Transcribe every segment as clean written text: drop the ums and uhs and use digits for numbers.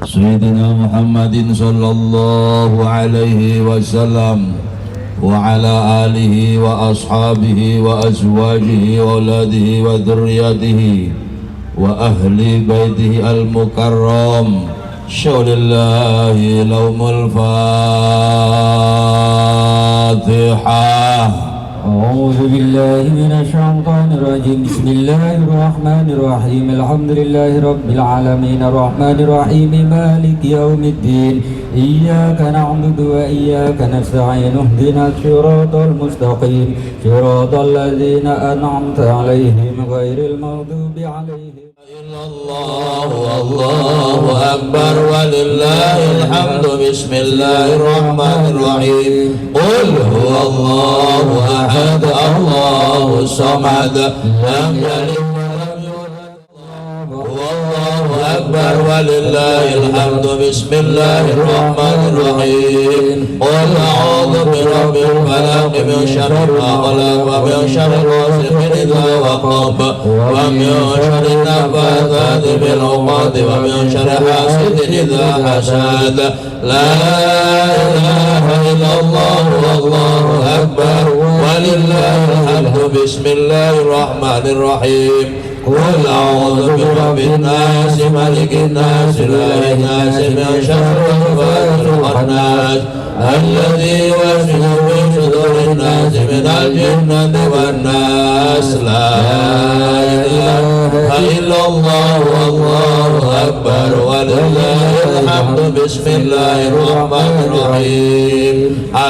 Sayyidina Muhammadin sallallahu alaihi wasallam wa ala alihi wa ashabihi wa azwajihi wa auladihi wa dhurriyyatihi wa ahli baitihi al-mukarram syaulillahi laumul fatihah. أعوذ بالله من الشيطان الرجيم بسم الله الرحمن الرحيم الحمد لله رب العالمين الرحمن الرحيم مالك يوم الدين إياك نعبد وإياك نستعين اهدنا الصراط المستقيم صراط الذين أنعمت عليهم غير المغضوب عليهم الله والله أكبر ولله الحمد بسم الله الرحمن الرحيم قل هو الله أحد الله الصمد لم يلد ولم يولد والله أكبر ولله الحمد بسم الله الرحمن الرحيم قل أعوذ برب الفلق من شر ما خلق ومن شر غاسق إذا وقب ومن شر النفاثات في العقد ومن شر حاسد إذا حسد لا إله إلا الله والله أكبر ولله الحمد بسم الله الرحمن الرحيم قل أعوذ برب الناس ملك الناس إله الناس من شر الوسواس الخناس الذي يوسوس في صدور الناس من الجنة والناس لا إله إلا الله والله أكبر ولله الحمد الحمد بسم الله الرحمن الرحيم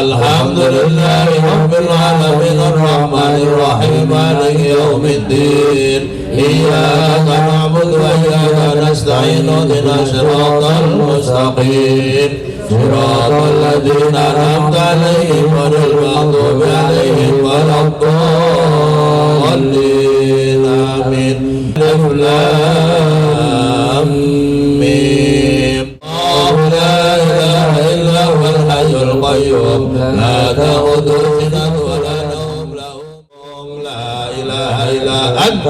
الحمد لله رب العالمين الرحمن الرحيم مالك يوم الدين إياك نعبد وإياك نستعين اهدنا الصراط المستقيم صراط الذين أنعمت عليهم غير المغضوب عليهم ولا الضالين آمين ألف لام ميم الله لا إله إلا هو الحي القيوم لا تأخذه سنة ولا نوم له لا إله إلا أنت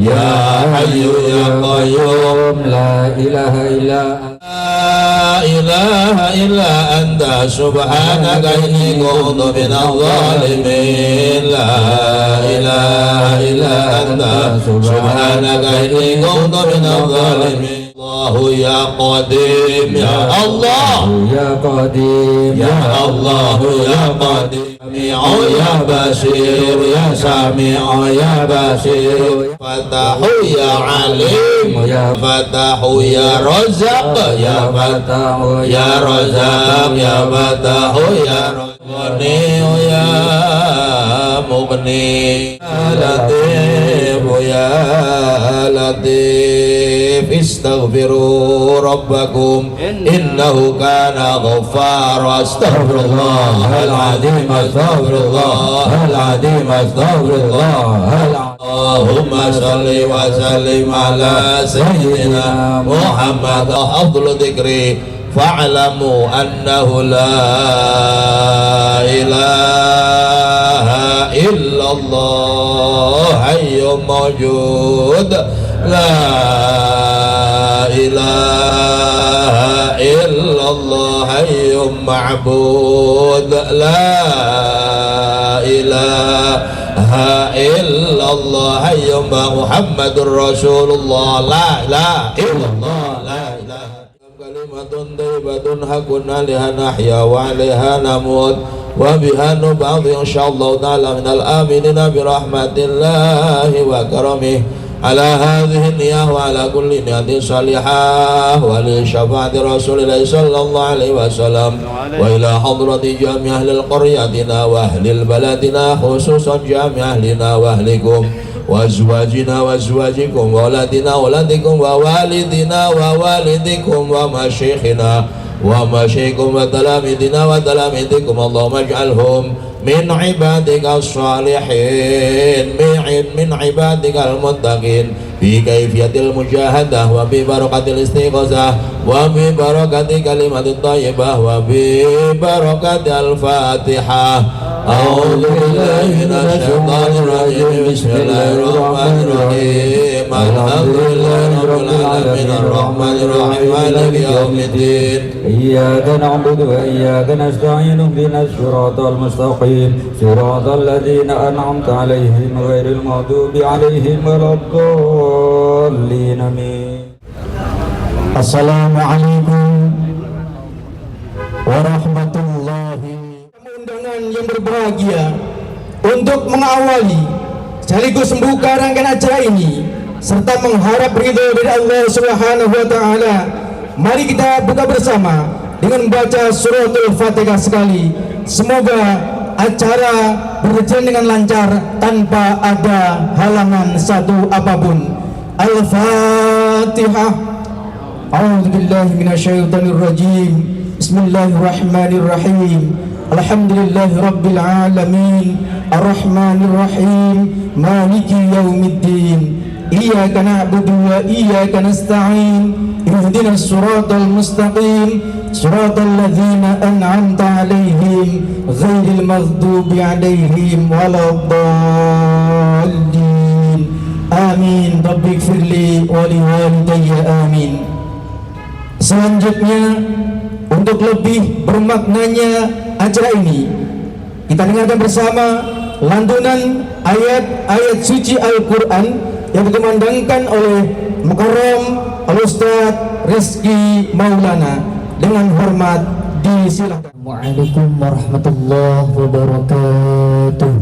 يا حي يا قيوم لا إله إلا أنت لا إله إلا أنت سبحانك إني كنت من الظالمين لا إله إلا أنت سبحانك إني كنت من الظالمين الله يا قديم يا الله يا قديم يا الله يا قديم يا بصير يا سميع يا بصير فتح يا عليم يا فتح يا رزاق يا فتح يا رزاق يا فتح يا غني يا مغني يا لطيف يا لطيف استغفروا ربكم إنه كان غفارا استغفر الله العظيم استغفر الله العظيم استغفر الله اللهم صل وسلم على سيدنا محمد أفضل ذكري فاعلموا أنه لا إله إلا الله حي موجود لا إله إلا الله حي معبود لا إله إلا الله حي محمد رسول الله لا إله إلا الله لا إله كلمة طيبة حقنا لها نحيا وعليها نموت وبها نبعث إن شاء الله تعالى من الآمنين برحمة الله وكرمه على هذه النية وعلى كل نية صالحة ولشفاعة رسول الله صلى الله عليه وسلم وإلى حضرة جميع أهل قريتنا وأهل بلدنا خصوصا جميع أهلنا وأهلكم وأزواجنا وأزواجكم وأولادنا وأولادكم ووالدنا ووالدكم ومشايخنا ومشايخكم وتلاميذنا وتلاميذكم اللهم اجعلهم من عبادك الصالحين من عبادك المتقين في كيفية المجاهدة وببركة الاستيقاظة وببركة كلمة الطيبة وببركة الفاتحة أعوذ بالله من الشيطان الرجيم بسم الله الرحمن الرحيم الحمد لله رب العالمين الرحمن الرحيم مالك يوم الدين إياك نعبد وإياك نستعين اهدنا الصراط المستقيم صراط الذين أنعمت عليهم غير المغضوب عليهم ولا الضالين آمين. Assalamualaikum warahmatullahi. Undangan yang berbahagia untuk mengawali sekaligus membuka rangkaian acara ini serta mengharap ridho dari Allah Subhanahu wa taala. Mari kita buka bersama dengan membaca suratul Fatihah sekali. Semoga acara berjalan dengan lancar tanpa ada halangan satu apapun. Al-Fatihah. A'udzubillahi minasyaitonir rajim. Bismillahirrahmanirrahim. Alhamdulillahi rabbil alamin. Arrahmanir rahim. Maliki yaumiddin. Iyyaka na'budu wa iyyaka nasta'in. Ihdinas siratal mustaqim. Siratal ladzina an'amta 'alaihim ghairil maghdubi 'alaihim waladdallin. Amin. Rabbighfirli wa liwalidayya amin. Selanjutnya, untuk lebih bermaknanya acara ini, kita dengarkan bersama lantunan ayat-ayat suci Al-Quran yang dikumandangkan oleh Mukarram Al-Ustadz Rizky Maulana. Dengan hormat disilakan. Assalamualaikum warahmatullahi wabarakatuh.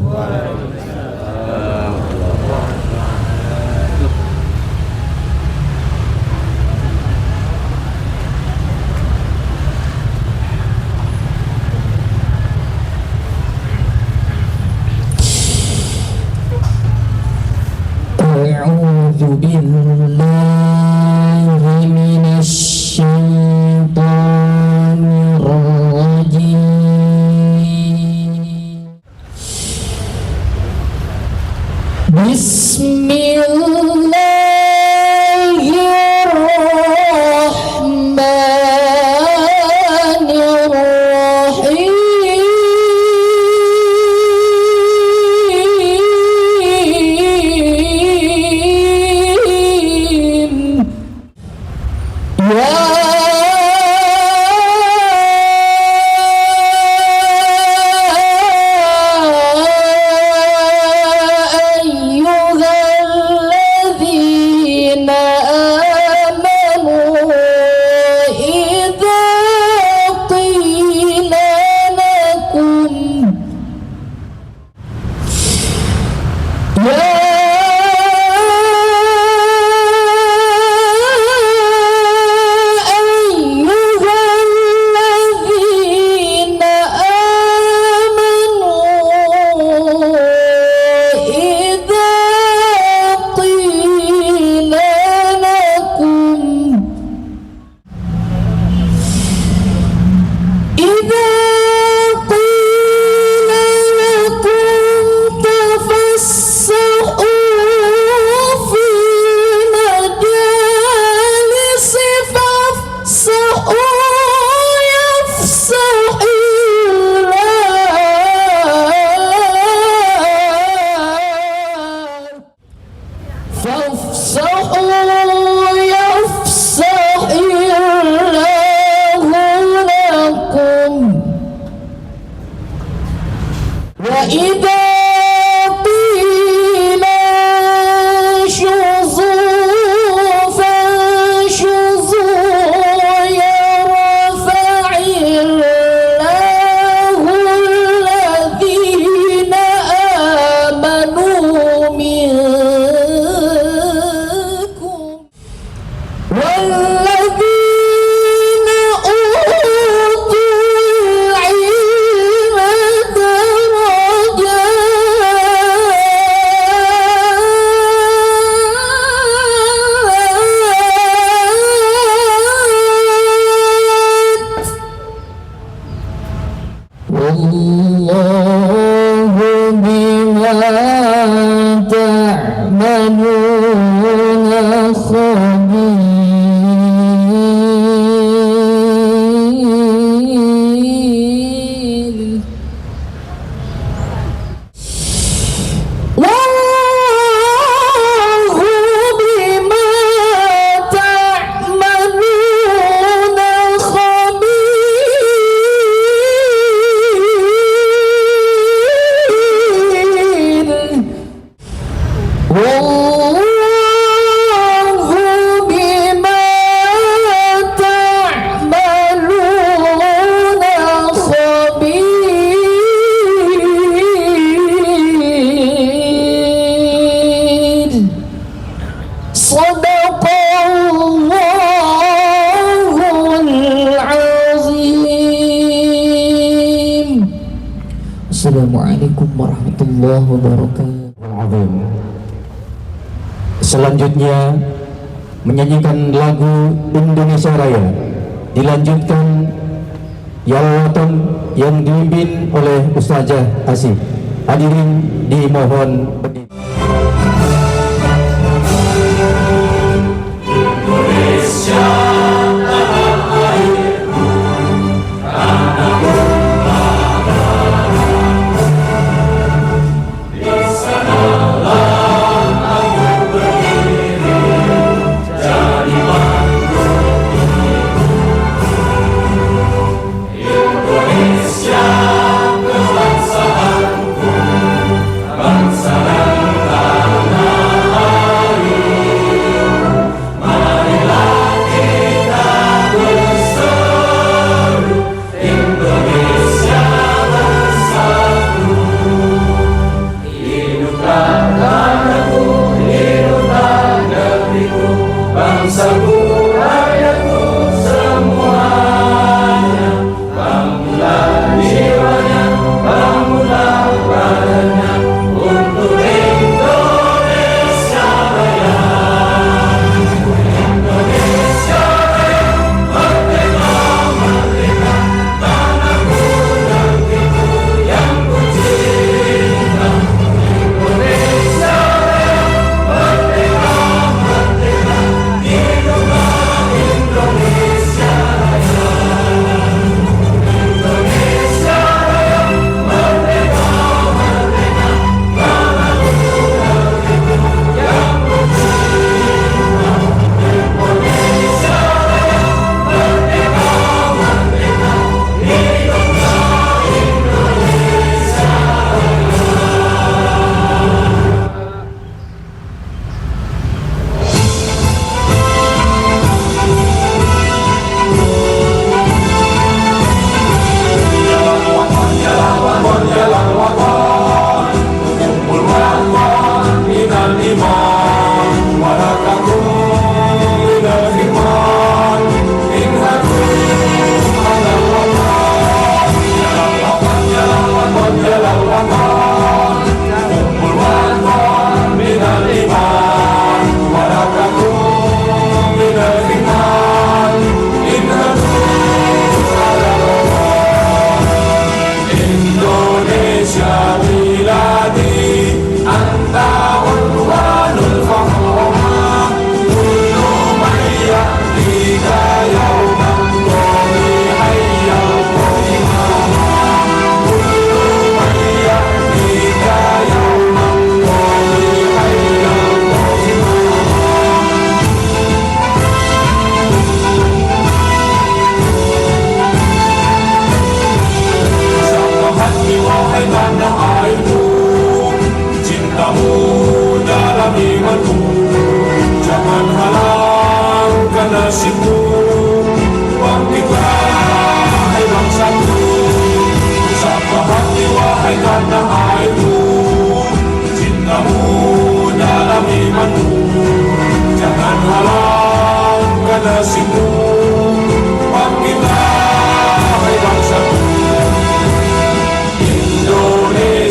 Assalamualaikum warahmatullahi wabarakatuh. Selanjutnya menyanyikan lagu Indonesia Raya, dilanjutkan Yalwatan yang dipimpin oleh Ustazah Asih. Hadirin dimohon berdiri. Bangsa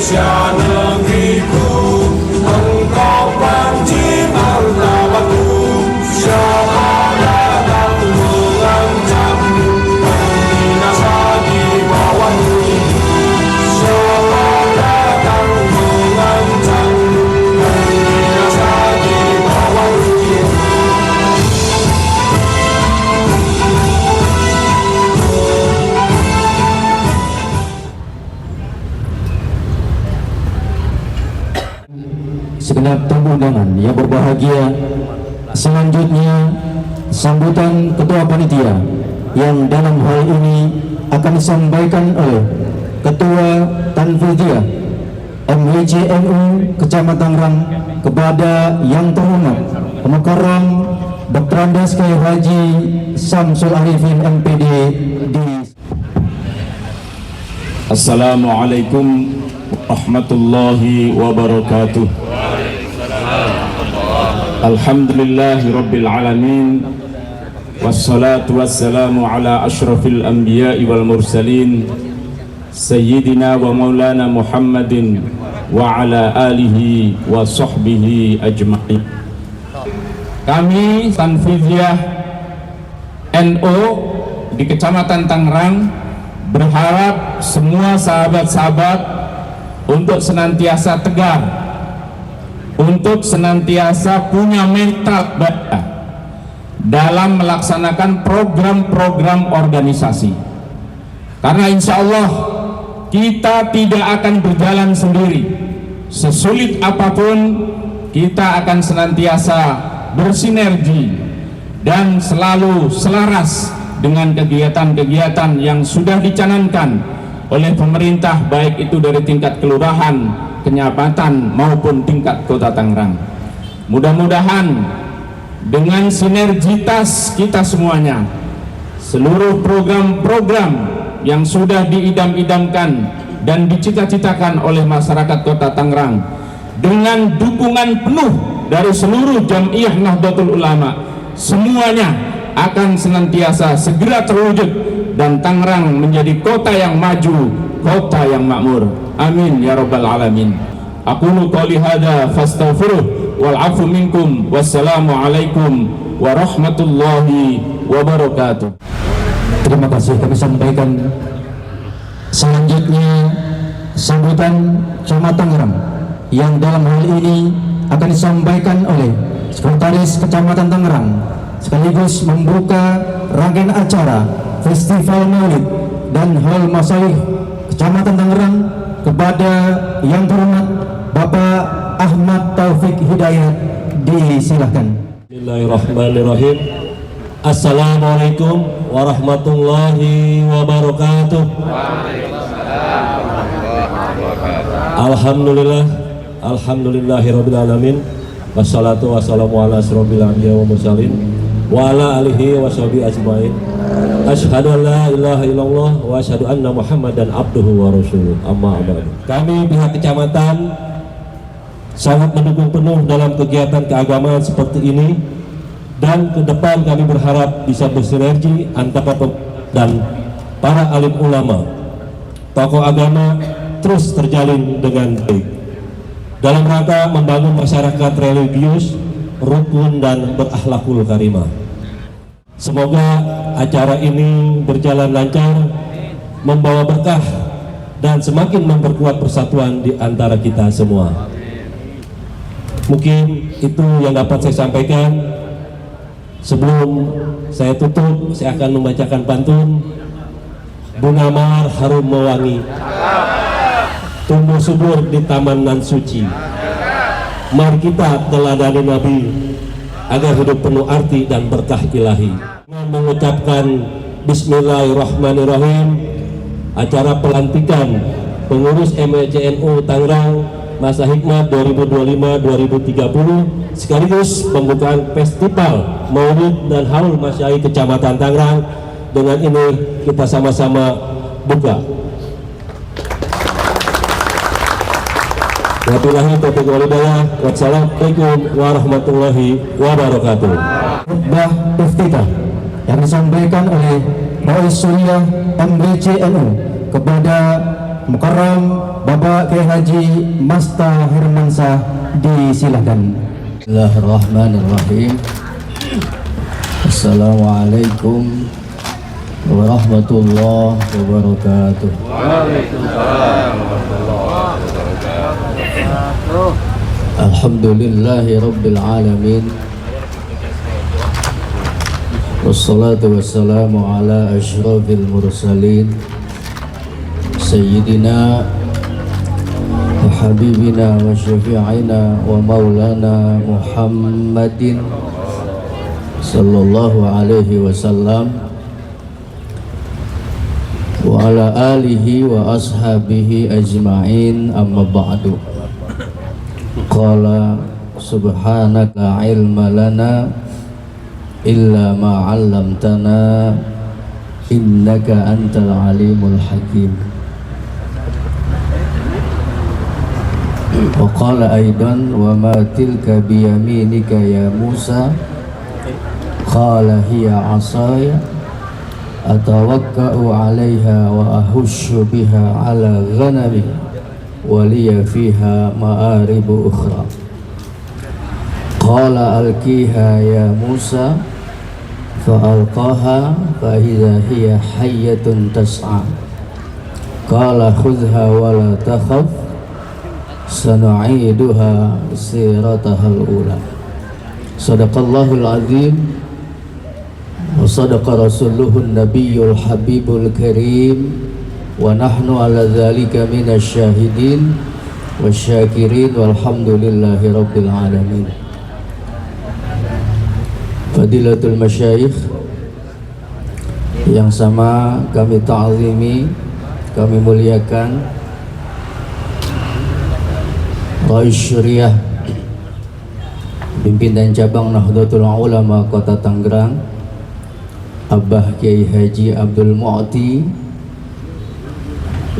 Indonesia negeriku, engkau panji martabatku. Siapa datang mengancam, binasa di bawahmu. Siapa datang mengancam, binasa di bawahmu. Segenap tamu undangan yang berbahagia, selanjutnya sambutan Ketua Panitia yang dalam hal ini akan disampaikan oleh Ketua Tanfidiyah MWCNU Kecamatan Tangerang kepada yang terhormat Mukarram Dr. Andes K. Haji Samsul Arifin MPD di Assalamualaikum warahmatullahi wabarakatuh. Alhamdulillahi rabbil alamin, wassalatu wassalamu ala ashrafil anbiya'i wal mursalin, sayyidina wa maulana Muhammadin wa ala alihi wa sahbihi ajma'in. Kami Tanfidiyah NU di Kecamatan Tangerang berharap semua sahabat-sahabat untuk senantiasa tegar, untuk senantiasa punya mental baik dalam melaksanakan program-program organisasi. Karena insya Allah kita tidak akan berjalan sendiri. Sesulit apapun kita akan senantiasa bersinergi dan selalu selaras dengan kegiatan-kegiatan yang sudah dicanangkan oleh pemerintah, baik itu dari tingkat kelurahan, kecamatan maupun tingkat kota Tangerang. Mudah-mudahan dengan sinergitas kita semuanya, seluruh program-program yang sudah diidam-idamkan dan dicita-citakan oleh masyarakat kota Tangerang dengan dukungan penuh dari seluruh Jam'iyah Nahdlatul Ulama, semuanya akan senantiasa segera terwujud dan Tangerang menjadi kota yang maju, kota yang makmur. Amin ya rabbal alamin. Aqulu qouli hadza fastaghfiruh wal afu minkum. Wassalamualaikum warahmatullahi wabarakatuh. Terima kasih kami sampaikan. Selanjutnya sambutan Camat Tangerang yang dalam hal ini akan disampaikan oleh Sekretaris Kecamatan Tangerang sekaligus membuka rangkaian acara Festival Maulid dan Haul Masyayikh Kecamatan Tangerang kepada yang terhormat Bapak Ahmad Taufik Hidayat. Disilahkan. Bismillahirrahmanirrahim. Assalamualaikum warahmatullahi wabarakatuh. Alhamdulillah, alhamdulillahirabbil alamin. Wassalatu wassalamu ala asyrofil anbiya'i wa mursalin wa ala alihi washabihi ajmain. Asyhadu an la ilaha illallah wa asyhadu anna Muhammadan abduhu wa rasuluh. Amma ba'du. Kami pihak kecamatan sangat mendukung penuh dalam kegiatan keagamaan seperti ini, dan ke depan kami berharap bisa bersinergi antara dan para alim ulama, tokoh agama terus terjalin dengan baik dalam rangka membangun masyarakat religius, rukun dan berakhlakul karimah. Semoga acara ini berjalan lancar, membawa berkah dan semakin memperkuat persatuan di antara kita semua. Mungkin itu yang dapat saya sampaikan. Sebelum saya tutup, saya akan membacakan pantun. Bunga mawar harum mewangi, tumbuh subur di taman nan suci. Mari kita teladani Nabi agar hidup penuh arti dan berkah ilahi. Dengan mengucapkan Bismillahirrahmanirrahim, acara pelantikan pengurus MWCNU Tangerang masa hikmat 2025-2030 sekaligus pembukaan Festival Maulid dan Haul Masyayikh Kecamatan Tangerang. Dengan ini kita sama-sama buka. Wabillahi taufiq wal hidayah. Wassalamualaikum warahmatullahi wabarakatuh. Khutbah iftitah yang disampaikan oleh Rais Suriah MWCNU kepada Mukarram Bapak Kiai Haji Masta Hermansyah, disilahkan. Bismillahirrahmanirrahim. Assalamualaikum warahmatullahi wabarakatuh. Waalaikumsalam warahmatullahi wabarakatuh. Alhamdulillahi rabbil alamin. Wassalatu wassalamu ala asyrafil mursalin Sayyidina wa habibina wa syafi'ina wa maulana Muhammadin sallallahu alaihi wasallam wa ala alihi wa ashabihi ajma'in, amma ba'du. Qala subhanaka la ilma lana illa ma 'allamtana innaka antal alimul hakim. Wa qala aidan wa ma tilka biyaminika ya Musa, qala hiya 'asaya atawakka'u 'alaiha wa ahushu biha 'ala ghanami wa liya fiha ma'aribu ukhra. Qala alqiha ya Musa, fa'alqaha fa'idha hiya hayyatun tas'a. Qala khudhha wa la takhaf, sanu'iduha siratahal ula. Sadaqallahul azim wa sadaqa rasuluhun nabiyyul habibul karim, wa nahnu ala dhalika minasy syahidin wasyakirin walhamdulillahi rabbil alamin. Fadilatul masyayikh yang sama kami ta'zimi, kami muliakan, Rais Syariah Pimpinan Cabang Nahdlatul Ulama Kota Tangerang, Abah Kiai Haji Abdul Mu'ti,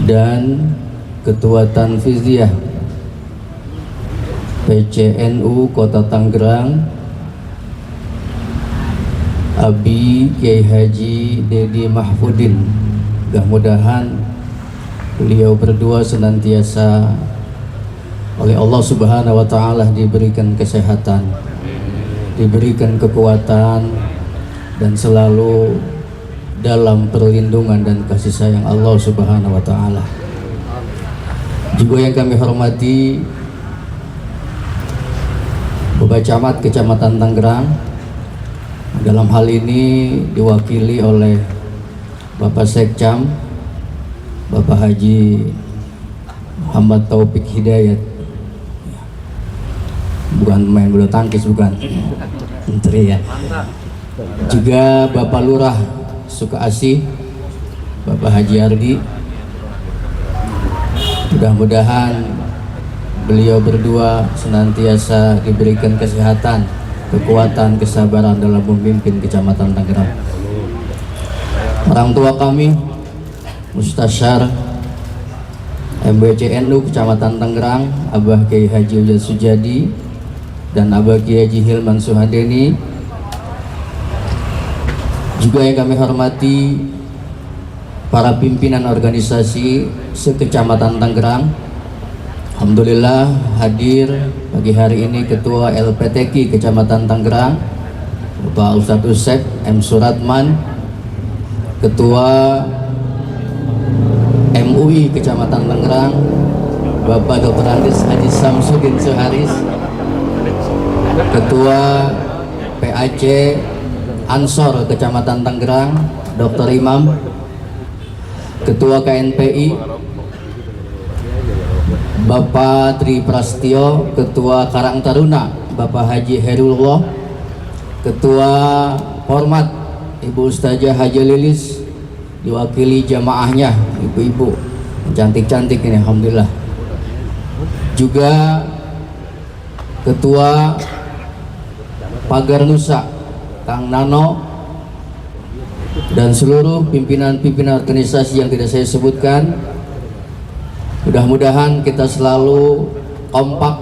dan Ketua Tanfiziyah PCNU Kota Tangerang, Abi Kiai Haji Dedi Mahfudin. Mudah-mudahan beliau berdua senantiasa oleh Allah Subhanahu wa Ta'ala diberikan kesehatan, diberikan kekuatan, dan selalu dalam perlindungan dan kasih sayang Allah Subhanahu wa Ta'ala. Juga yang kami hormati Bapak Camat Kecamatan Tangerang, dalam hal ini diwakili oleh Bapak Sekcam, Bapak Haji Muhammad Taufik Hidayat, bukan main bulu tangkis, bukan menteri ya. Juga Bapak Lurah Sukaasih, Bapak Haji Ardi. Mudah-mudahan beliau berdua senantiasa diberikan kesehatan, kekuatan, kesabaran dalam memimpin Kecamatan Tangerang. Orang tua kami, Mustasyar MBCNU Kecamatan Tangerang, Abah Kiai Haji Ujad Sujadi dan Abah Kiai Haji Hilman Suhadeni. Juga yang kami hormati para pimpinan organisasi se-Kecamatan Tangerang. Alhamdulillah hadir pagi hari ini Ketua LPTQ Kecamatan Tangerang, Bapak Ustadz Usep M. Suratman, Ketua MUI Kecamatan Tangerang, Bapak Dr. Andis Haji Samsudin Suharis, Ketua PAC Ansor Kecamatan Tangerang, Dr. Imam, Ketua KNPI Bapak Tri Prastio, Ketua Karang Taruna Bapak Haji Herullah, Ketua Format Ibu Ustazah Haji Lilis, diwakili jamaahnya ibu-ibu cantik-cantik ini, alhamdulillah. Juga Ketua Pagar Nusa Kang Nano, dan seluruh pimpinan-pimpinan organisasi yang tidak saya sebutkan. Mudah-mudahan kita selalu kompak,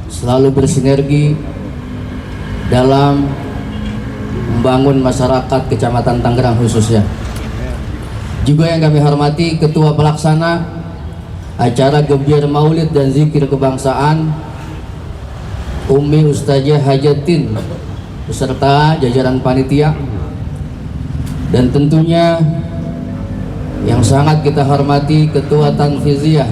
selalu bersinergi dalam membangun masyarakat Kecamatan Tangerang khususnya. Juga yang kami hormati Ketua Pelaksana acara gebiar maulid dan zikir kebangsaan Umi Ustazah Hajatin beserta jajaran panitia, dan tentunya yang sangat kita hormati Ketua Tanfiziyah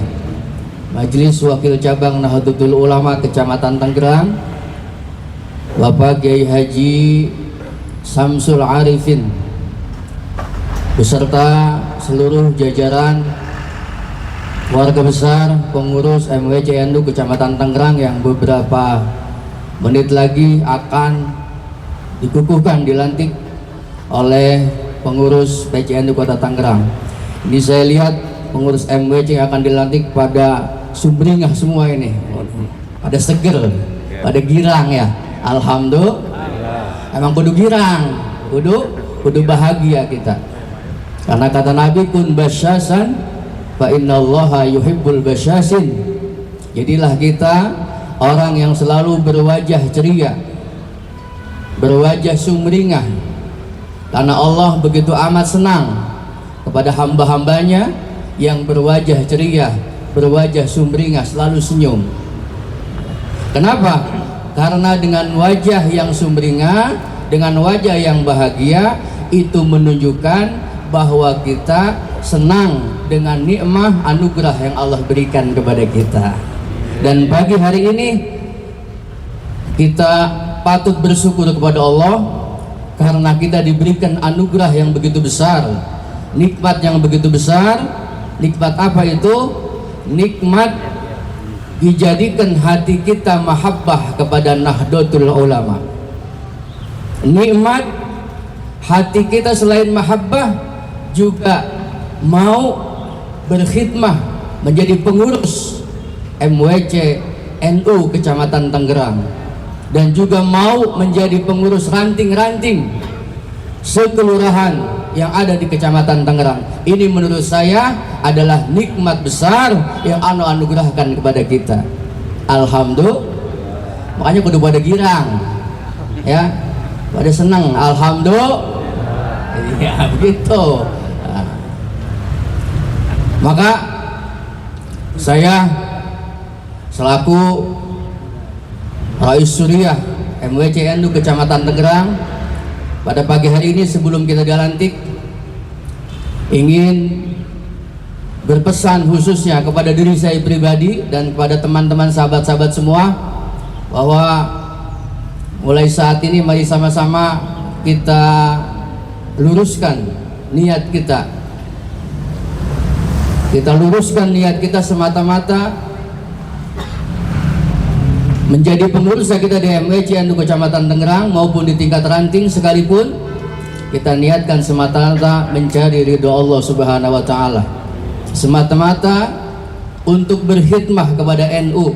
Majelis Wakil Cabang Nahdlatul Ulama Kecamatan Tangerang, Bapak Kiai Haji Samsul Arifin beserta seluruh jajaran warga besar pengurus MWCNU Kecamatan Tangerang yang beberapa menit lagi akan dikukuhkan dilantik oleh pengurus PCNU Kota Tangerang. Ini saya lihat pengurus MWC akan dilantik pada sumringah semua ini, pada seger, pada girang ya. Alhamdulillah. Emang kudu girang, kudu bahagia kita. Karena kata Nabi, kun basyasan fa innallaha yuhibbul basyasin. Jadilah kita orang yang selalu berwajah ceria, berwajah sumringah, karena Allah begitu amat senang kepada hamba-hambanya yang berwajah ceria, berwajah sumringah, selalu senyum. Kenapa? Karena dengan wajah yang sumringah, dengan wajah yang bahagia, itu menunjukkan bahwa kita senang dengan nikmah anugerah yang Allah berikan kepada kita. Dan pagi hari ini kita patut bersyukur kepada Allah karena kita diberikan anugerah yang begitu besar, nikmat yang begitu besar. Nikmat apa itu? Nikmat dijadikan hati kita mahabbah kepada Nahdlatul Ulama. Nikmat hati kita selain mahabbah juga mau berkhidmah menjadi pengurus MWC NU Kecamatan Tangerang, dan juga mau menjadi pengurus ranting-ranting sekelurahan yang ada di Kecamatan Tangerang. Ini menurut saya adalah nikmat besar yang Allah anugerahkan kepada kita. Alhamdulillah. Makanya kudu pada girang ya, pada senang. Alhamdulillah. Ya begitu. Nah, maka saya selaku Rais Suriah MWCNU Kecamatan Tangerang, pada pagi hari ini sebelum kita dilantik ingin berpesan khususnya kepada diri saya pribadi dan kepada teman-teman sahabat-sahabat semua, bahwa mulai saat ini mari sama-sama kita luruskan niat kita. Kita luruskan niat kita semata-mata menjadi pengurus kita di MWCNU Kecamatan Tangerang maupun di tingkat ranting sekalipun, kita niatkan semata-mata mencari ridho Allah Subhanahu wa taala. Semata-mata untuk berkhidmah kepada NU,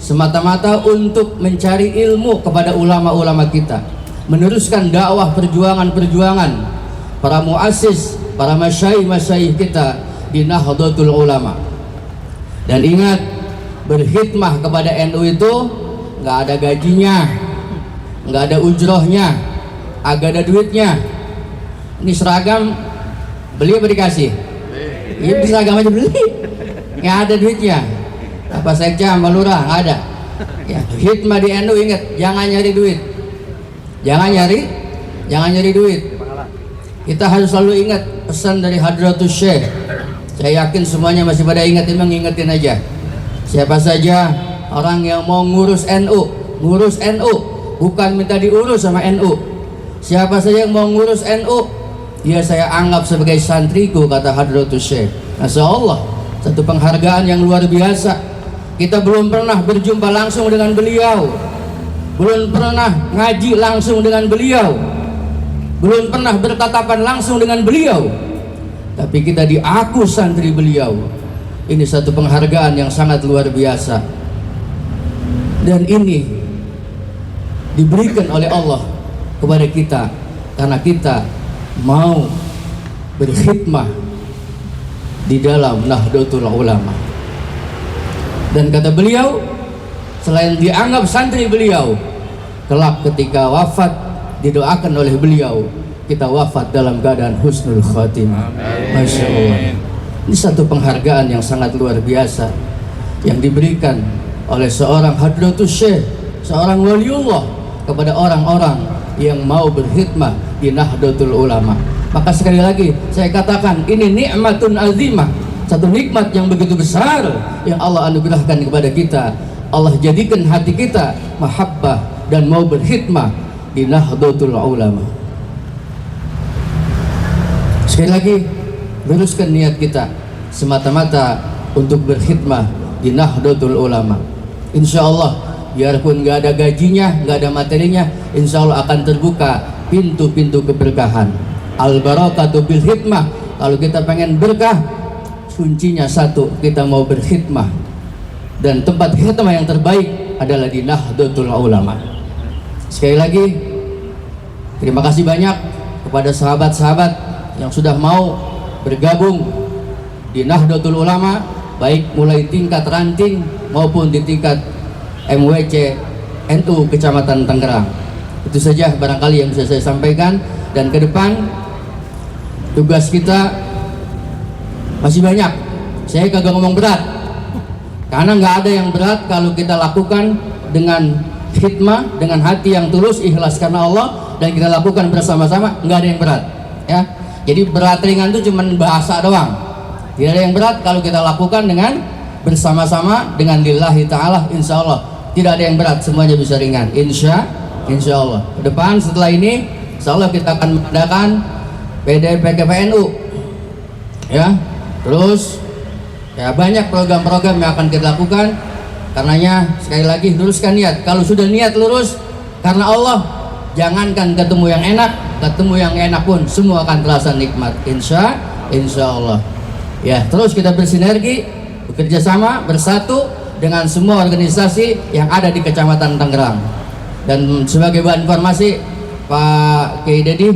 semata-mata untuk mencari ilmu kepada ulama-ulama kita, meneruskan dakwah perjuangan-perjuangan para muassis, para masyayikh kita di Nahdlatul Ulama. Dan ingat, berkhidmah kepada NU itu nggak ada gajinya, nggak ada ujrohnya, agak ada duitnya. Ini seragam beli apa dikasih? Iya, seragam aja beli, nggak ada duitnya. Apa sekja sama lurah nggak ada. Ya, khidmah di NU ingat, jangan nyari duit, jangan nyari duit. Kita harus selalu ingat pesan dari Hadratus Syekh. Saya yakin semuanya masih pada ingat, emang ingetin aja. Siapa saja orang yang mau ngurus NU, bukan minta diurus sama NU. Siapa saja yang mau ngurus NU, ya saya anggap sebagai santriku, kata Hadratus Syekh. Masya Allah, satu penghargaan yang luar biasa. Kita belum pernah berjumpa langsung dengan beliau, belum pernah ngaji langsung dengan beliau, belum pernah bertatapan langsung dengan beliau, tapi kita diaku santri beliau. Ini satu penghargaan yang sangat luar biasa, dan ini diberikan oleh Allah kepada kita karena kita mau berkhidmah di dalam Nahdlatul Ulama. Dan kata beliau, selain dianggap santri beliau, kelak ketika wafat didoakan oleh beliau kita wafat dalam keadaan husnul khatimah. Masya Allah. Ini satu penghargaan yang sangat luar biasa yang diberikan oleh seorang Hadratus Syekh, seorang waliullah kepada orang-orang yang mau berkhidmah di Nahdlatul Ulama. Maka sekali lagi saya katakan, ini nikmatun azimah, satu nikmat yang begitu besar yang Allah anugerahkan kepada kita. Allah jadikan hati kita mahabbah dan mau berkhidmah di Nahdlatul Ulama. Sekali lagi, luruskan niat kita semata-mata untuk berkhidmah di Nahdlatul Ulama. Insya Allah, biarpun nggak ada gajinya, nggak ada materinya, insya Allah akan terbuka pintu-pintu keberkahan. Al-barakatu bil hikmah. Kalau kita pengen berkah, kuncinya satu, kita mau berkhidmah. Dan tempat khidmah yang terbaik adalah di Nahdlatul Ulama. Sekali lagi, terima kasih banyak kepada sahabat-sahabat yang sudah mau bergabung di Nahdlatul Ulama, baik mulai tingkat ranting maupun di tingkat MWC NU Kecamatan Tangerang. Itu saja barangkali yang bisa saya sampaikan, dan ke depan tugas kita masih banyak. Saya kagak ngomong berat, karena nggak ada yang berat kalau kita lakukan dengan khidmah, dengan hati yang tulus, ikhlas karena Allah, dan kita lakukan bersama-sama, nggak ada yang berat ya. Jadi berat ringan itu cuma bahasa doang, tidak ada yang berat kalau kita lakukan dengan bersama-sama, dengan lillahi ta'ala. Insya Allah tidak ada yang berat, semuanya bisa ringan, insya Allah. Ke depan setelah ini insya Allah kita akan mengadakan PDPKPNU ya, terus ya banyak program-program yang akan kita lakukan. Karenanya sekali lagi luruskan niat. Kalau sudah niat lurus karena Allah, jangankan ketemu yang enak, ketemu yang enak pun semua akan terasa nikmat, insya Allah ya. Terus kita bersinergi, bekerja sama, bersatu dengan semua organisasi yang ada di Kecamatan Tangerang. Dan sebagai bahan informasi, Pak Kiai Dedi,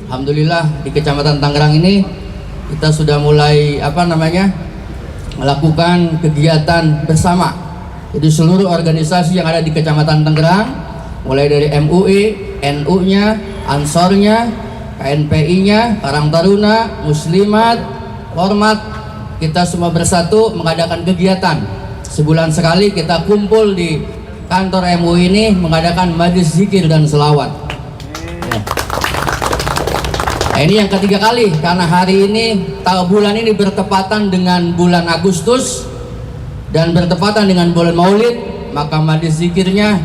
alhamdulillah di Kecamatan Tangerang ini kita sudah mulai melakukan kegiatan bersama. Jadi seluruh organisasi yang ada di Kecamatan Tangerang, mulai dari MUI, NU-nya, Ansornya, KNPI-nya, Karang Taruna, Muslimat, Hormat, kita semua bersatu mengadakan kegiatan. Sebulan sekali kita kumpul di kantor MUI ini mengadakan majlis zikir dan selawat ya. Nah, ini yang ketiga kali, karena hari ini bulan ini bertepatan dengan bulan Agustus dan bertepatan dengan bulan Maulid, maka majlis zikirnya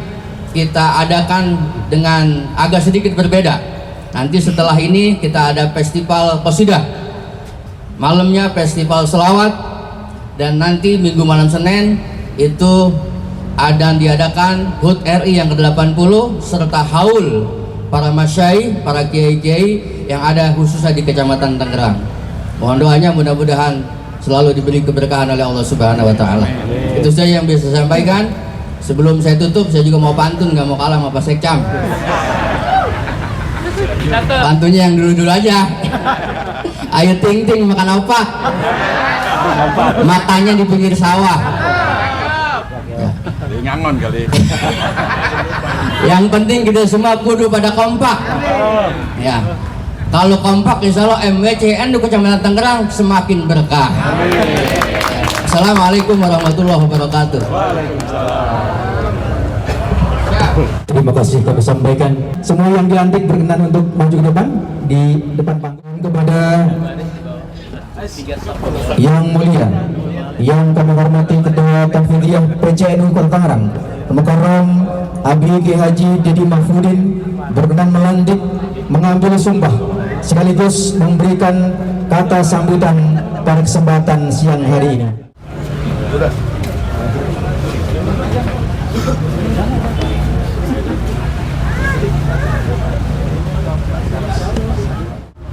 kita adakan dengan agak sedikit berbeda. Nanti setelah ini kita ada festival qasidah, malamnya festival selawat, dan nanti minggu malam Senin itu diadakan HUT RI yang ke-80 serta haul para masyayikh, para kiai-kiai yang ada khususnya di Kecamatan Tangerang. Mohon doanya, mudah-mudahan selalu diberi keberkahan oleh Allah Subhanahu wa Ta'ala. Itu saja yang bisa saya sampaikan. Sebelum saya tutup, saya juga mau pantun, nggak mau kalah sama Pak Sekcam. Pantunnya yang dulu-dulu aja. Ayo ting ting makan apa? Matanya di pinggir sawah. Ya. Nyangon kali. Yang penting kita semua kudu pada kompak. Ya. Kalau kompak, insya Allah MWCN di Kecamatan Tangerang semakin berkah. Assalamualaikum warahmatullahi wabarakatuh. Terima kasih kami sampaikan. Semua yang dilantik berkenan untuk maju ke depan di depan panggung. Kepada yang mulia, yang kami hormati Ketua Tahfidziyah PCNU Kota Tangerang, Mukarram ABG Haji Dedi Mahfudin, berkenan melantik mengambil sumpah sekaligus memberikan kata sambutan pada kesempatan siang hari ini.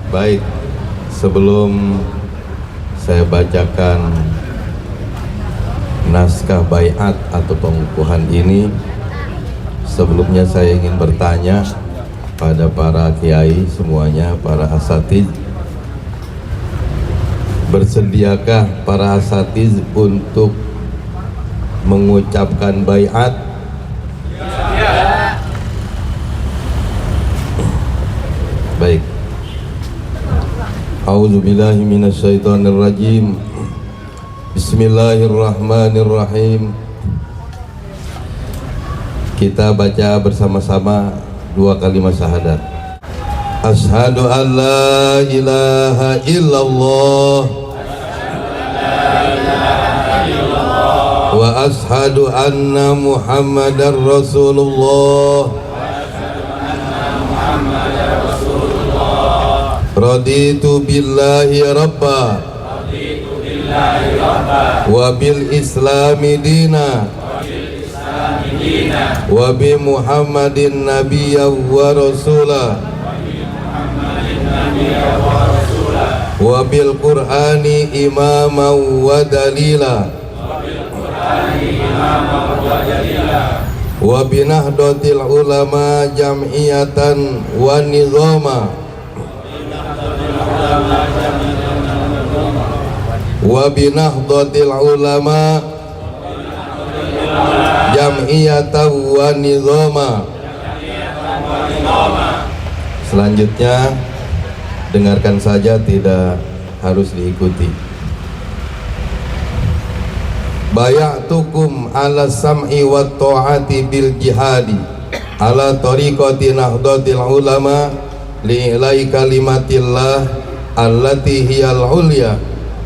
Baik, sebelum saya bacakan naskah baiat atau pengukuhan ini, sebelumnya saya ingin bertanya pada para kiai semuanya, para asatiz, bersediakah para asatiz untuk mengucapkan baiat? Baik. A'udzubillahi minasyaitonirrajim. Bismillahirrahmanirrahim. Kita baca bersama-sama dua kalimat syahadat. Asyhadu an la ilaha illallah wa asyhadu anna Muhammadar Rasulullah. Raditu billahi rabba wa bil islami dina wa bi Muhammadin nabiyya wa rasula wa bil Qur'ani imama wa dalila wa bi nahdlatil ulama jam'iyatan wa nizama wa bi nahdlatil ulama jam'iyatan wa nizama. Selanjutnya dengarkan saja, tidak harus diikuti. Bayatukum ala sam'i wa ta'ati bil jihadi ala tariqati nahdlatil ulama li'ilai kalimatillah allati hiyal ulya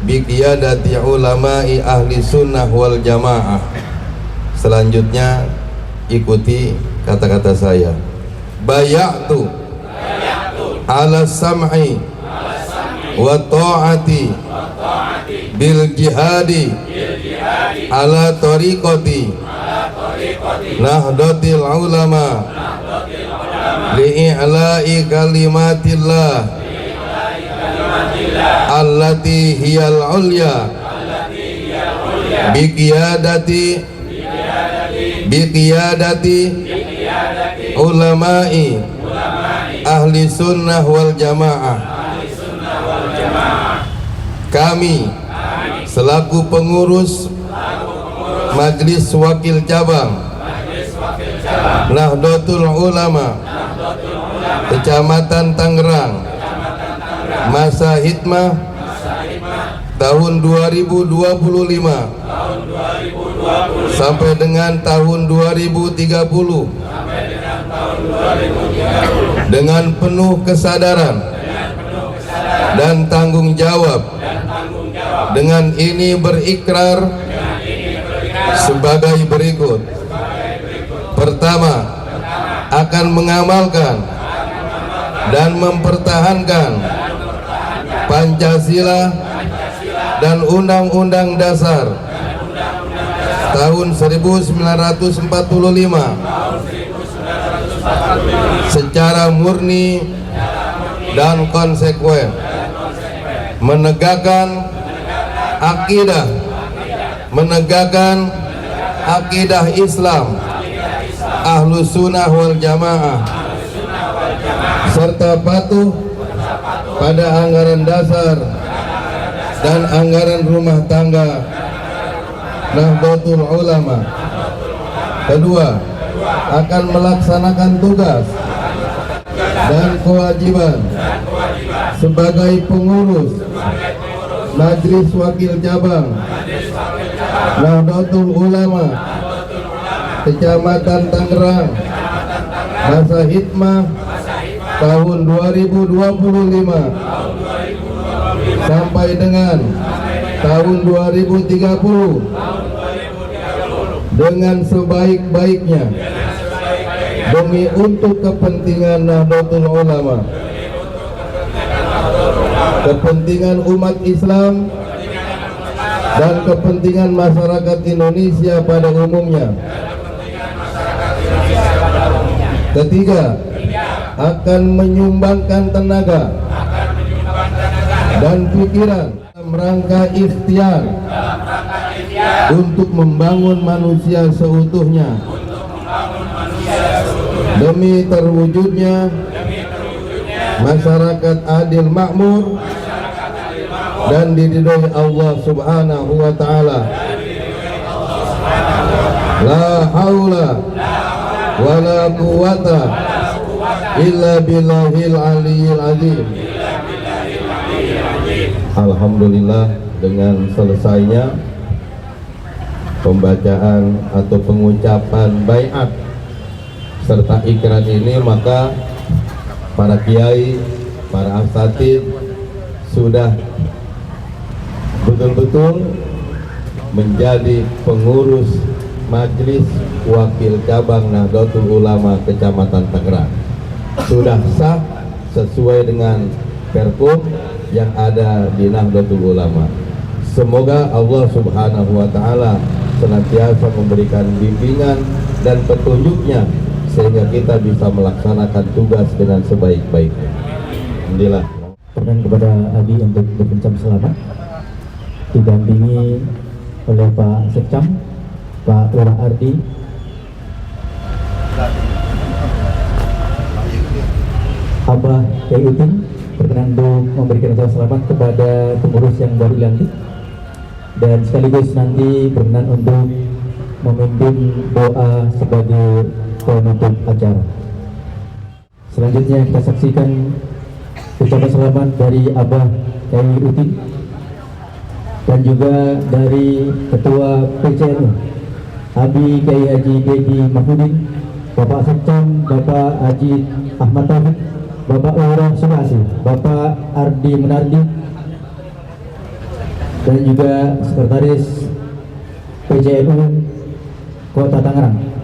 bi qiyadati ulama'i ahli sunnah wal jamaah. Selanjutnya ikuti kata-kata saya. Bayatu ala sam'i wa ta'ati bil jihadi ala tariqati nahdlatil ulama li'i'la'i kalimatillah allati hiyal ulya biqiyadati ulama'i ahli sunnah wal jamaah. Kami selaku pengurus Majelis Wakil Cabang Nahdlatul Ulama Kecamatan Tangerang, masa hikmah tahun 2025 sampai dengan tahun 2030 dengan penuh kesadaran dan tanggung jawab. Dengan ini berikrar sebagai berikut. Pertama, akan mengamalkan dan mempertahankan Pancasila dan Undang-Undang Dasar tahun 1945 secara murni dan konsekuen, menegakkan akidah Islam Ahlus Sunnah wal Jamaah, serta patuh pada anggaran dasar dan anggaran rumah tangga Nahdlatul Ulama. Kedua, akan melaksanakan tugas dan kewajiban sebagai pengurus Majelis Wakil Cabang Nahdlatul Ulama Kecamatan Tangerang, masa hikmah tahun 2025 sampai dengan tahun 2030 dengan sebaik-baiknya demi untuk kepentingan Nahdlatul Ulama, kepentingan umat Islam dan kepentingan masyarakat Indonesia pada umumnya. Ketiga, akan menyumbangkan tenaga dan pikiran dalam rangka ikhtiar untuk membangun manusia seutuhnya demi terwujudnya masyarakat adil makmur dan diridhoi Allah Subhanahu wa taala. La haula wala quwata illa billahil aliyil azim. Alhamdulillah, dengan selesainya pembacaan atau pengucapan baiat serta ikrar ini, maka para kiai, para asatidz sudah betul-betul menjadi pengurus Majelis Wakil Cabang Nahdlatul Ulama Kecamatan Tangerang. Sudah sah sesuai dengan perkom yang ada di Nahdlatul Ulama. Semoga Allah Subhanahu wa Ta'ala senantiasa memberikan bimbingan dan petunjuknya sehingga kita bisa melaksanakan tugas dengan sebaik-baiknya. Alhamdulillah. Perkenan kepada Abi untuk berbincang selamat, didampingi oleh Pak Sekcam, Pak Lurah Ardi, Abah Kiai Utin. Perkenan untuk memberikan ucapan selamat kepada pengurus yang baru dilantik, dan sekaligus nanti berkenan untuk memimpin doa sebagai penutup acara. Selanjutnya kita saksikan ucapan selamat dari Abah Kiai Utin dan juga dari Ketua PCNU Abi Kiai Haji Dedi Mahmudin, Bapak Sekcam Bapak Haji Ahmad Taufik, Bapak Lurah Sumasi, Bapak Ardi Menardi, dan juga Sekretaris PCNU Kota Tangerang.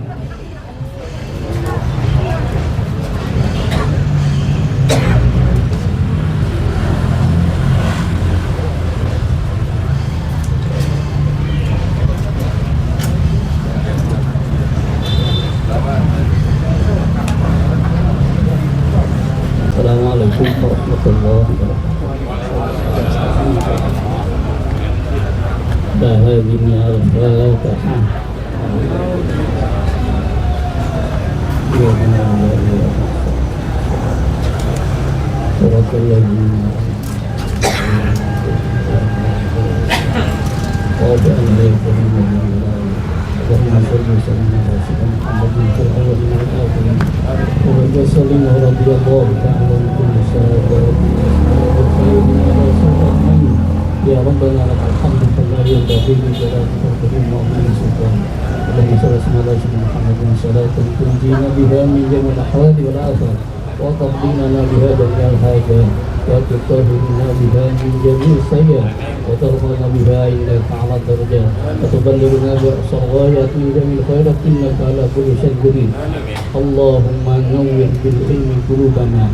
Assalamualaikum warahmatullahi wabarakatuh. Bahagini al-Fatihah. Ya Rabbana lakal hamdu kama yanbaghi li jalali wajhika wa li sultanik. Allahumma shalli ala sayyidina Muhammadin salatan tunjina biha min jami'il ahwali wal afat wa taqdina biha jami'al hajat wa tutahhirna biha min jami'is sayyi'at wa tarfa'na biha indaka 'ala darajat wa tuballighuna bi aqsal ghayat min jami'il khairat innaka 'ala kulli shay'in qadir. Allahumma nawwir bil ilmi qulubana,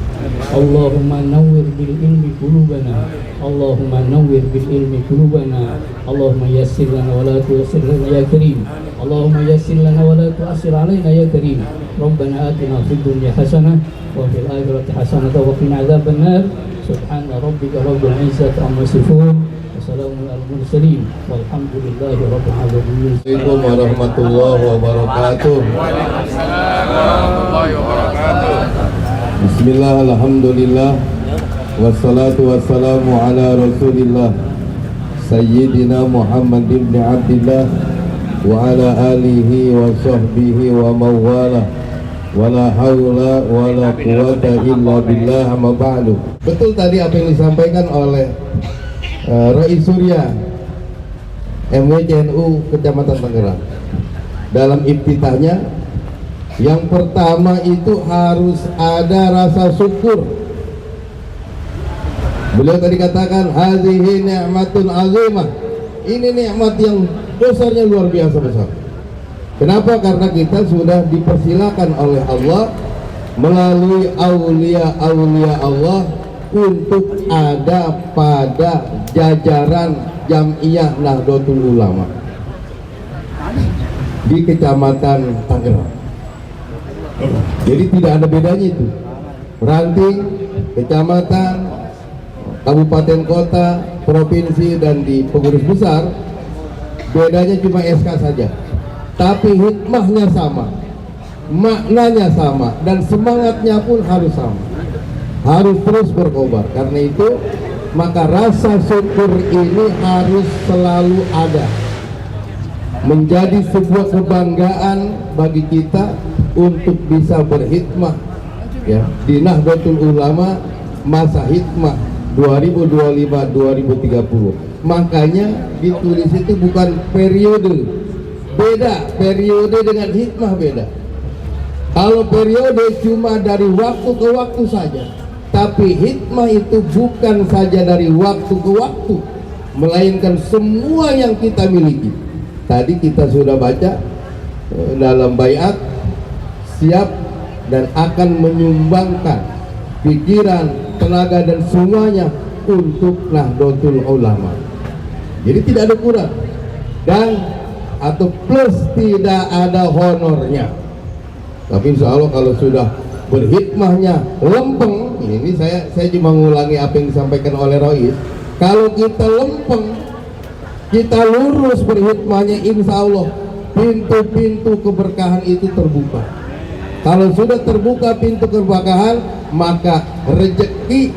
Allahumma nawwir bil ilmi qulubana, Allahumma nawwir bil ilmi qulubana, Allahumma yassir lana wa la tu'assir lana ya karim, Allahumma yassir lana wa la tu'assir alaina ya karim. Rabbana atina fid dunya hasanah wa fil akhirati hasanah wa qina adzaban nar. Subhana rabbika rabbil izzati amma yasifun wa salamun alal mursalin walhamdulillahi rabbil alamin. Assalamualaikum warahmatullahi wabarakatuh. Bismillah, alhamdulillah, wassalatu wassalamu ala rasulillah Sayyidina Muhammad ibn Abdillah wa ala alihi wa sahbihi wa mawala wa la hawla wa la quwata illa billah, amma ba'du. Betul tadi apa yang disampaikan oleh Rais Surya MWCNU Kecamatan Tangerang dalam iftitahnya. Yang pertama itu harus ada rasa syukur. Beliau tadi katakan hazihi ni'matun azimah. Ini nikmat yang dosanya luar biasa besar. Kenapa? Karena kita sudah dipersilakan oleh Allah melalui aulia-aulia Allah untuk ada pada jajaran Jam'iyah Nahdlatul Ulama di Kecamatan Tangerang. Jadi tidak ada bedanya itu. Ranting, kecamatan, kabupaten, kota, provinsi, dan di pengurus besar, bedanya cuma SK saja. Tapi hikmahnya sama, maknanya sama, dan semangatnya pun harus sama. Harus terus berkobar. Karena itu, maka rasa syukur ini harus selalu ada. Menjadi sebuah kebanggaan bagi kita untuk bisa berhikmah ya di Nahdlatul Ulama masa hikmah 2025-2030. Makanya ditulis itu bukan periode Beda periode dengan hikmah, beda. Kalau periode cuma dari waktu ke waktu saja, tapi hikmah itu bukan saja dari waktu ke waktu, melainkan semua yang kita miliki. Tadi kita sudah baca dalam baiat, siap dan akan menyumbangkan pikiran, tenaga dan semuanya untuk Nahdlatul Ulama. Jadi tidak ada kurang dan atau plus, tidak ada honornya. Tapi insya Allah kalau sudah berhikmahnya lempeng, ini saya cuma mengulangi apa yang disampaikan oleh Rois. Kalau kita lempeng, kita lurus berhikmahnya, insya Allah pintu-pintu keberkahan itu terbuka. Kalau sudah terbuka pintu keberkahan, maka rezeki,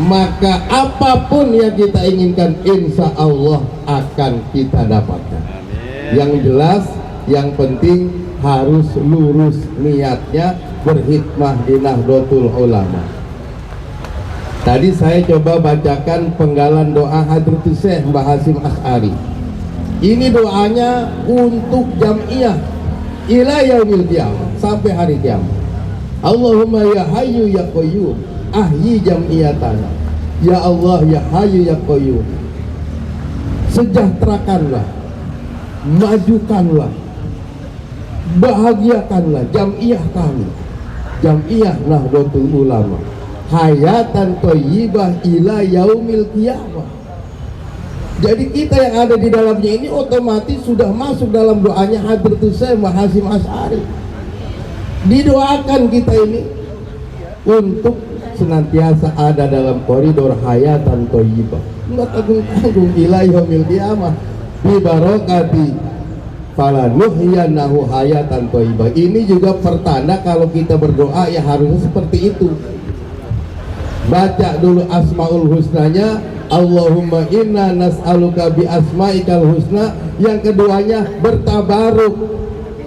maka apapun yang kita inginkan insya Allah akan kita dapatkan. Yang jelas, yang penting harus lurus niatnya berhikmah di Nahdlatul Ulama. Tadi saya coba bacakan penggalan doa Hadratus Syekh Mbah Hasyim Asy'ari. Ini doanya untuk jamiah ila yaumil qiyamah, sampai hari kiamat. Allahumma ya hayyu ya qayyum ahyi jam'iyatana. Ya Allah ya hayyu ya qayyum, sejahterakanlah, majukanlah, bahagiakanlah jamiah kami, jamiah Nahdlatul Ulama, hayatan thayyibah ila yaumil qiyamah. Jadi kita yang ada di dalamnya ini otomatis sudah masuk dalam doanya Hadratus Syekh Mbah Hasyim Asy'ari. Didoakan kita ini untuk senantiasa ada dalam koridor hayatan thayyibah, enggak tanggung-tanggung ila yaumil qiyamah bi barakati fala nuhyanahu hayatan thayyibah. Ini juga pertanda kalau kita berdoa ya harusnya seperti itu. Baca dulu asmaul husnanya, Allahumma inna nas'aluka bi asma'ikal husna. Yang keduanya bertabaruk,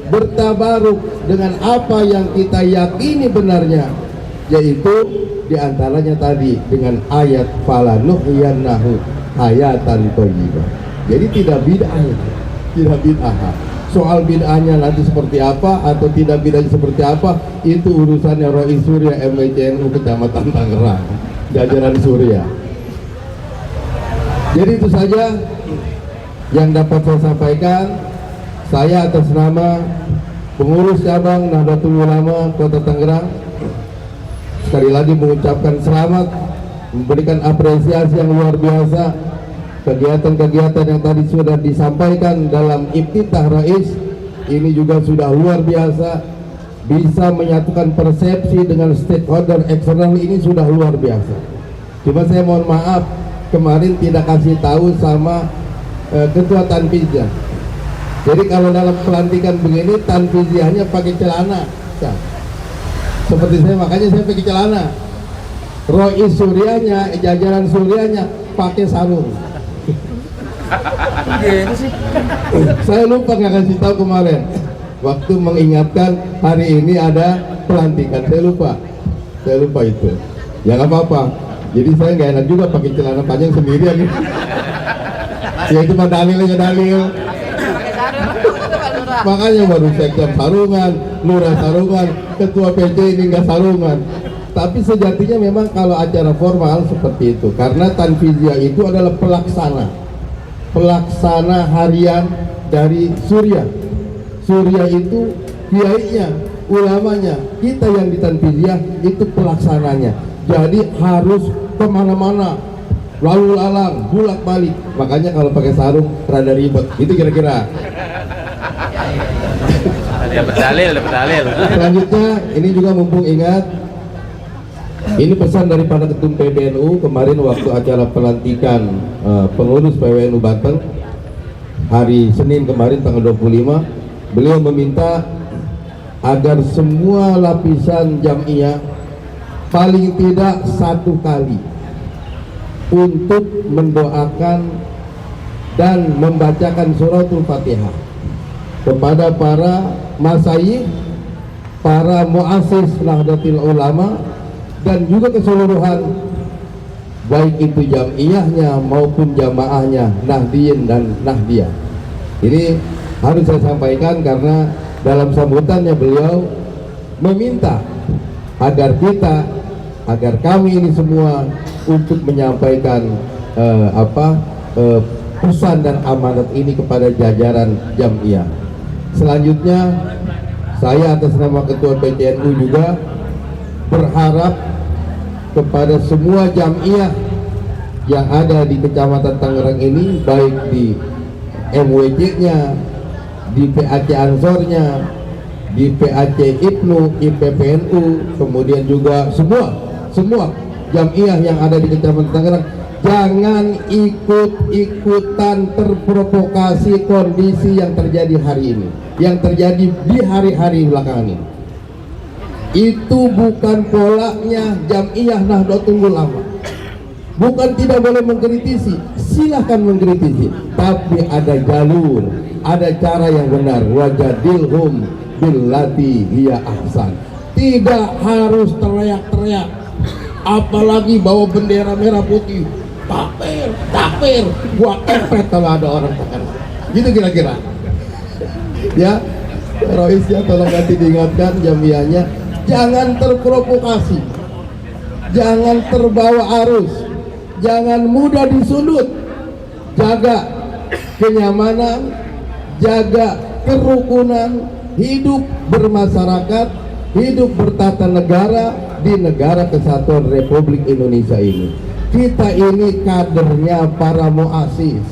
bertabaruk dengan apa yang kita yakini benarnya, yaitu diantaranya tadi dengan ayat fala nuhyanahu hayatan thayyibah. Jadi tidak bid'ah, tidak bid'ah. Soal bid'ahnya nanti seperti apa atau tidak bid'ahnya seperti apa, itu urusannya Rois Surya MWCNU Kecamatan Tangerang, jajaran Surya. Jadi itu saja yang dapat saya sampaikan. Saya atas nama pengurus cabang Nahdlatul Ulama Kota Tangerang sekali lagi mengucapkan selamat, memberikan apresiasi yang luar biasa. Kegiatan-kegiatan yang tadi sudah disampaikan dalam iftitah Rais ini juga sudah luar biasa, bisa menyatukan persepsi dengan stakeholder eksternal, ini sudah luar biasa. Cuma saya mohon maaf kemarin tidak kasih tahu sama ketua tanfiziyah. Jadi kalau dalam pelantikan begini tanfiziyahnya pakai celana, ya. Seperti saya, makanya saya pakai celana. Rois Suryanya, jajaran Suryanya pakai sarung. Saya lupa nggak kasih tahu kemarin waktu mengingatkan hari ini ada pelantikan, saya lupa itu. Ya nggak apa-apa. Jadi saya nggak enak juga pakai celana panjang sendirian. Ya itu mah dalilnya dalil. Makanya baru sekjen sarungan, lurah sarungan, ketua PC ini nggak sarungan. Tapi sejatinya memang kalau acara formal seperti itu, karena tanfiziyah itu adalah pelaksana harian dari Surya. Surya itu kiainya, ulamanya, kita yang di tanfiziyah itu pelaksananya. Jadi harus kemana-mana, lalu lalang, bulak balik. Makanya kalau pakai sarung rada ribet. Itu kira-kira. Dapat dalil. Selanjutnya ini juga mumpung ingat, ini pesan daripada Ketum PBNU kemarin waktu acara pelantikan pengurus PWNU Banten hari Senin kemarin tanggal 25, beliau meminta agar semua lapisan jamiah paling tidak satu kali untuk mendoakan dan membacakan suratul Fatihah kepada para masyayikh, para muassis Nahdlatul Ulama, dan juga keseluruhan baik itu jamiyahnya maupun jamaahnya Nahdiyin dan Nahdiyah. Ini harus saya sampaikan karena dalam sambutannya beliau meminta agar kami ini semua untuk menyampaikan pesan dan amanat ini kepada jajaran Jam'iyah. Selanjutnya saya atas nama Ketua PCNU juga berharap kepada semua Jam'iyah yang ada di Kecamatan Tangerang ini, baik di MWC-nya, di PAC Ansornya, di PAC IPNU, IPPNU, kemudian juga semua Jam'iyah yang ada di Kecamatan Tangerang, jangan ikut-ikutan terprovokasi kondisi yang terjadi hari ini, yang terjadi di hari-hari belakangan ini. Itu bukan polanya Jam'iyah Nahdlatul Ulama. Bukan tidak boleh mengkritisi, silahkan mengkritisi, tapi ada jalur, ada cara yang benar. Wajadilhum billati hiya ahsan. Tidak harus teriak-teriak, apalagi bawa bendera merah putih. Takbir, gua kepret kalau ada orang takbir. Gitu kira-kira. Ya, Roisnya tolong nanti diingatkan Jam'iyahnya, jangan terprovokasi, jangan terbawa arus, jangan mudah disundut. Jaga kenyamanan, jaga kerukunan, hidup bermasyarakat, hidup bertata negara di negara kesatuan Republik Indonesia ini. Kita ini kadernya para muassis,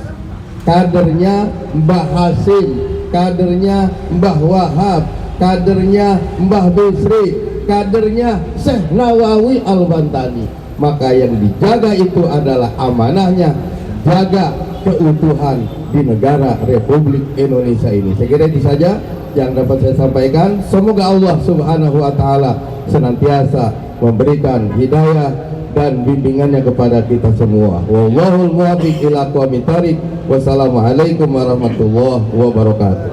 kadernya Mbah Hasim, kadernya Mbah Wahab, kadernya Mbah Bisri, kadernya Syekh Nawawi Al-Bantani. Maka yang dijaga itu adalah amanahnya, jaga keutuhan di negara Republik Indonesia ini. Saya kira itu saja yang dapat saya sampaikan. Semoga Allah Subhanahu wa Ta'ala senantiasa memberikan hidayah dan bimbingannya kepada kita semua. Wallahul muwaffiq ila aqwamit thariq. Wassalamualaikum warahmatullahi wabarakatuh.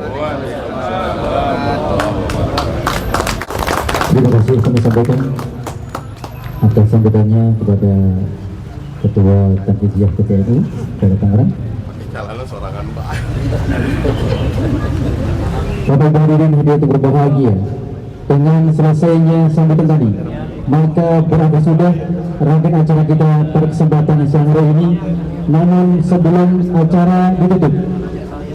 Terima kasih kami sampaikan atas sambutannya kepada Ketua Tanfidiyah PCNU Kota Tangerang. Bapak Ibu hadirin hadirin berbahagia, dengan selesainya sambutan tadi, maka berakhir sudah rangkaian acara kita pada kesempatan siang hari ini. Namun sebelum acara ditutup,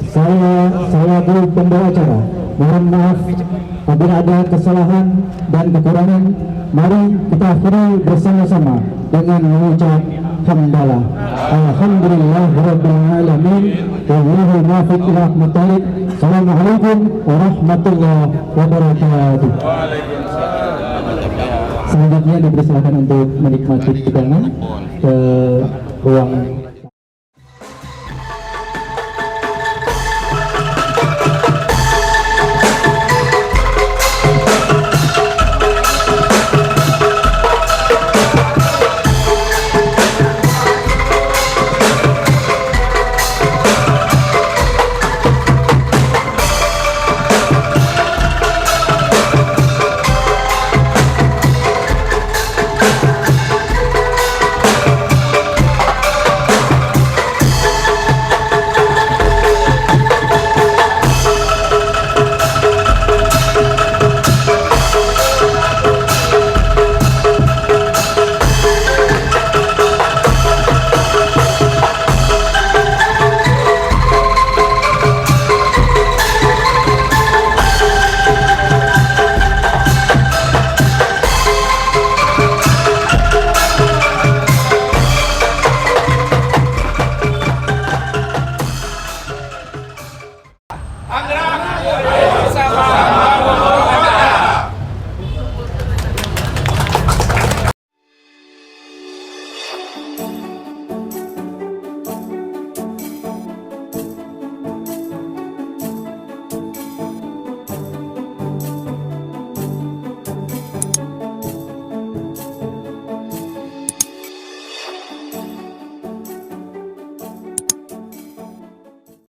saya pembawa acara mohon maaf apabila ada kesalahan dan kekurangan. Mari kita akhiri bersama-sama dengan mengucap hamdalah. Alhamdulillahirabbil alamin. Wallahu muwaffiq ila aqwamit thariq. Assalamualaikum warahmatullahi wabarakatuh. Selanjutnya dipersilakan untuk menikmati hidangan ke ruang